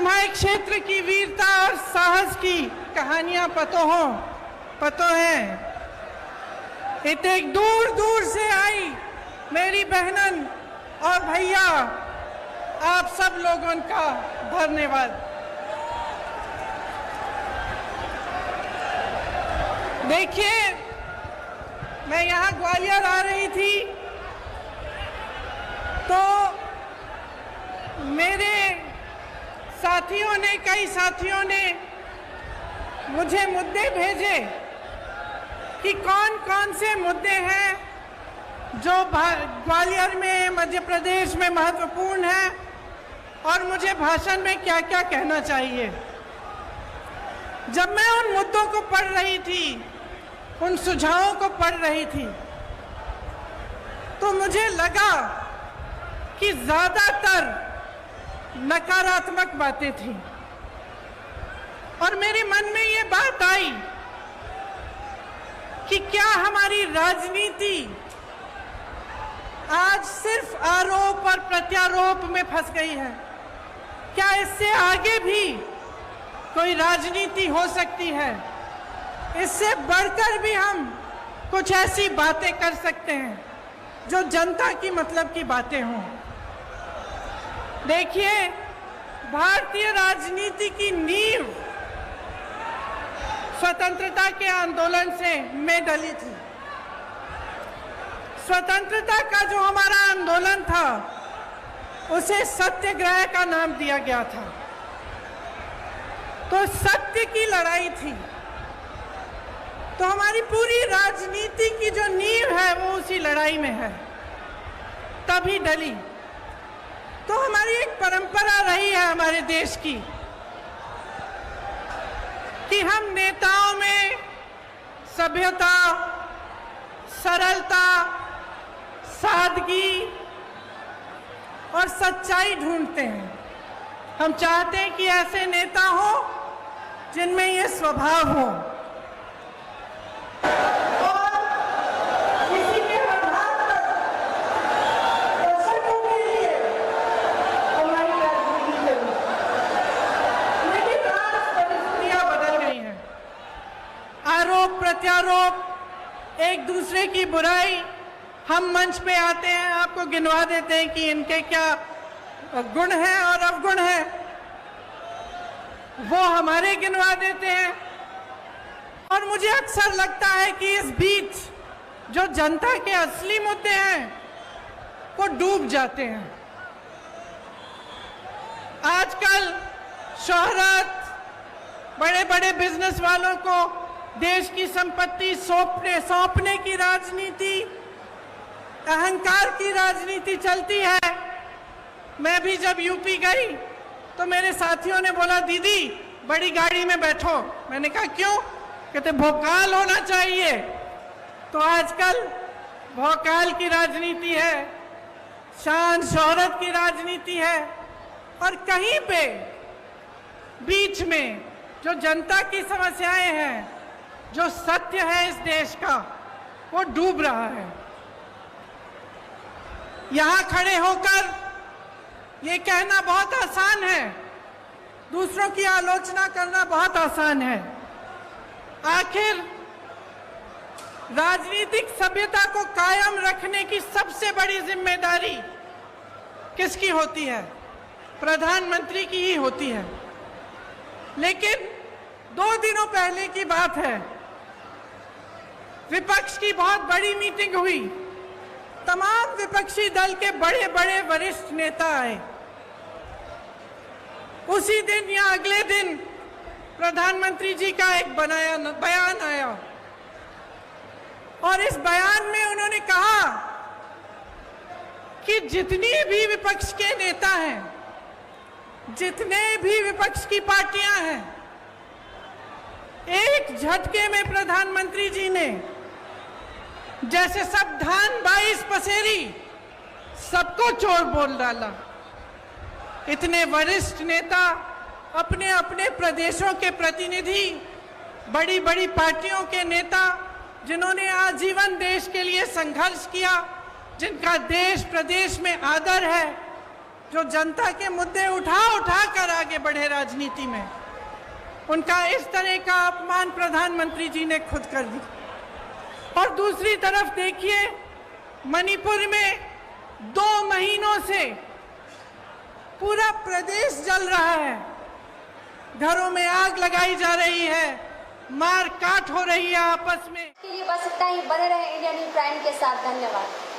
तुम्हारे क्षेत्र की वीरता और साहस की कहानियां पतो हैं। इतने दूर दूर से आई मेरी बहनन और भैया, आप सब लोगों का धन्यवाद। देखिए, मैं यहाँ ग्वालियर आ रही थी तो मेरे साथियों ने, कई साथियों ने मुझे मुद्दे भेजे कि कौन कौन से मुद्दे हैं जो ग्वालियर में, मध्य प्रदेश में महत्वपूर्ण है और मुझे भाषण में क्या क्या कहना चाहिए। जब मैं उन मुद्दों को पढ़ रही थी, उन सुझावों को पढ़ रही थी, तो मुझे लगा कि ज्यादातर नकारात्मक बातें थी और मेरे मन में ये बात आई कि क्या हमारी राजनीति आज सिर्फ आरोप और प्रत्यारोप में फंस गई है? क्या इससे आगे भी कोई राजनीति हो सकती है? इससे बढ़कर भी हम कुछ ऐसी बातें कर सकते हैं जो जनता की मतलब की बातें हों। देखिए, भारतीय राजनीति की नींव स्वतंत्रता के आंदोलन से में डली थी। स्वतंत्रता का जो हमारा आंदोलन था उसे सत्याग्रह का नाम दिया गया था। तो सत्य की लड़ाई थी। तो हमारी पूरी राजनीति की जो नींव है वो उसी लड़ाई में है, तभी डली। तो हमारी एक परंपरा रही है हमारे देश की कि हम नेताओं में सभ्यता, सरलता, सादगी और सच्चाई ढूंढते हैं। हम चाहते हैं कि ऐसे नेता हो जिनमें ये स्वभाव हो और किसी के आधार पर दर्शकों के लिए हमारी राजनीति चली। लेकिन आज परिस्थितियां बदल गई हैं। आरोप प्रत्यारोप, एक दूसरे की बुराई, हम मंच पे आते हैं, आपको गिनवा देते हैं कि इनके क्या गुण हैं और अवगुण हैं, वो हमारे गिनवा देते हैं। और मुझे अक्सर लगता है कि इस बीच जो जनता के असली मुद्दे हैं वो डूब जाते हैं। आजकल शोहरत, बड़े बड़े बिजनेस वालों को देश की संपत्ति सौंपने की राजनीति, अहंकार की राजनीति चलती है। मैं भी जब यूपी गई तो मेरे साथियों ने बोला, दीदी बड़ी गाड़ी में बैठो। मैंने कहा क्यों? कहते भोकाल होना चाहिए। तो आजकल भोकाल की राजनीति है, शान शोहरत की राजनीति है और कहीं पे बीच में जो जनता की समस्याएं हैं, जो सत्य है इस देश का, वो डूब रहा है। यहां खड़े होकर ये कहना बहुत आसान है, दूसरों की आलोचना करना बहुत आसान है। आखिर राजनीतिक सभ्यता को कायम रखने की सबसे बड़ी जिम्मेदारी किसकी होती है? प्रधानमंत्री की ही होती है। लेकिन 2 दिनों पहले की बात है, विपक्ष की बहुत बड़ी मीटिंग हुई। तमाम विपक्षी दल के बड़े बड़े वरिष्ठ नेता आए। उसी दिन या अगले दिन प्रधानमंत्री जी का एक बयान आया और इस बयान में उन्होंने कहा कि जितनी भी विपक्ष के नेता हैं, जितने भी विपक्ष की पार्टियां हैं, एक झटके में प्रधानमंत्री जी ने जैसे सब धान 22 पसेरी सबको चोर बोल डाला। इतने वरिष्ठ नेता, अपने अपने प्रदेशों के प्रतिनिधि, बड़ी बड़ी पार्टियों के नेता, जिन्होंने आजीवन देश के लिए संघर्ष किया, जिनका देश प्रदेश में आदर है, जो जनता के मुद्दे उठा कर आगे बढ़े राजनीति में, उनका इस तरह का अपमान प्रधानमंत्री जी ने खुद कर दिया। और दूसरी तरफ देखिए, मणिपुर में 2 महीनों से पूरा प्रदेश जल रहा है, घरों में आग लगाई जा रही है, मार काट हो रही है आपस में। के लिए बस इतना ही। बने रहे इंडिया न्यूज़ प्राइम के साथ। धन्यवाद।